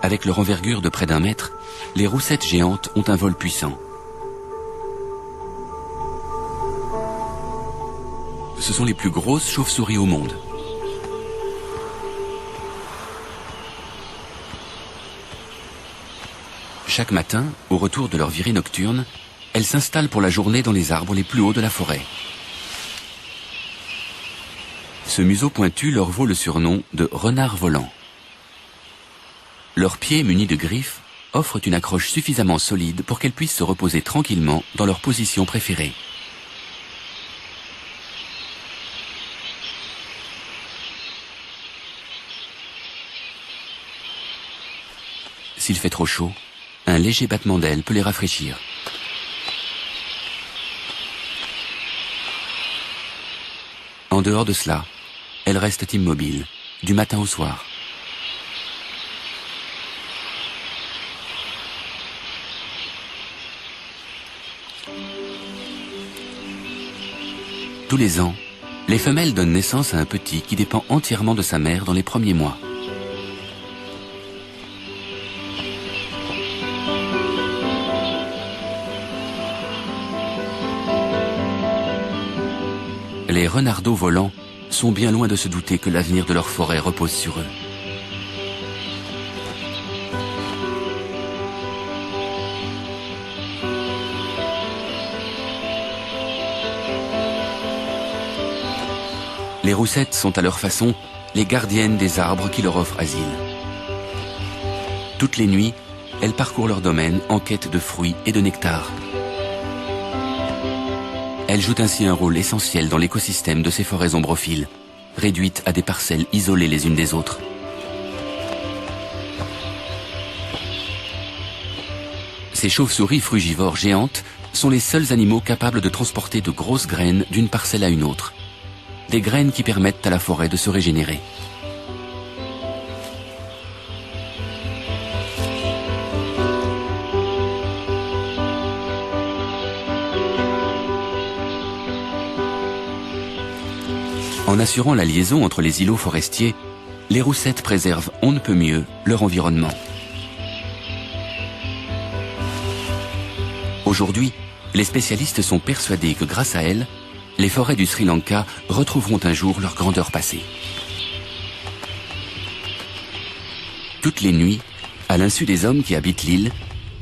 Avec leur envergure de près d'1 mètre, les roussettes géantes ont un vol puissant. Ce sont les plus grosses chauves-souris au monde. Chaque matin, au retour de leur virée nocturne, elles s'installent pour la journée dans les arbres les plus hauts de la forêt. Ce museau pointu leur vaut le surnom de renard volant. Leurs pieds munis de griffes offrent une accroche suffisamment solide pour qu'elles puissent se reposer tranquillement dans leur position préférée. S'il fait trop chaud, un léger battement d'ailes peut les rafraîchir. En dehors de cela, elles restent immobiles, du matin au soir. Tous les ans, les femelles donnent naissance à un petit qui dépend entièrement de sa mère dans les premiers mois. Les renardeaux volants sont bien loin de se douter que l'avenir de leur forêt repose sur eux. Les roussettes sont à leur façon les gardiennes des arbres qui leur offrent asile. Toutes les nuits, elles parcourent leur domaine en quête de fruits et de nectar. Elles jouent ainsi un rôle essentiel dans l'écosystème de ces forêts ombrophiles, réduites à des parcelles isolées les unes des autres. Ces chauves-souris frugivores géantes sont les seuls animaux capables de transporter de grosses graines d'une parcelle à une autre. Des graines qui permettent à la forêt de se régénérer. En assurant la liaison entre les îlots forestiers, les roussettes préservent on ne peut mieux leur environnement. Aujourd'hui, les spécialistes sont persuadés que grâce à elles, les forêts du Sri Lanka retrouveront un jour leur grandeur passée. Toutes les nuits, à l'insu des hommes qui habitent l'île,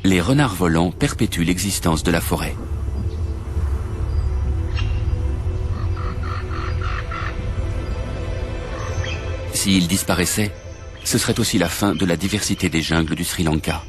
les renards volants perpétuent l'existence de la forêt. S'ils disparaissaient, ce serait aussi la fin de la diversité des jungles du Sri Lanka.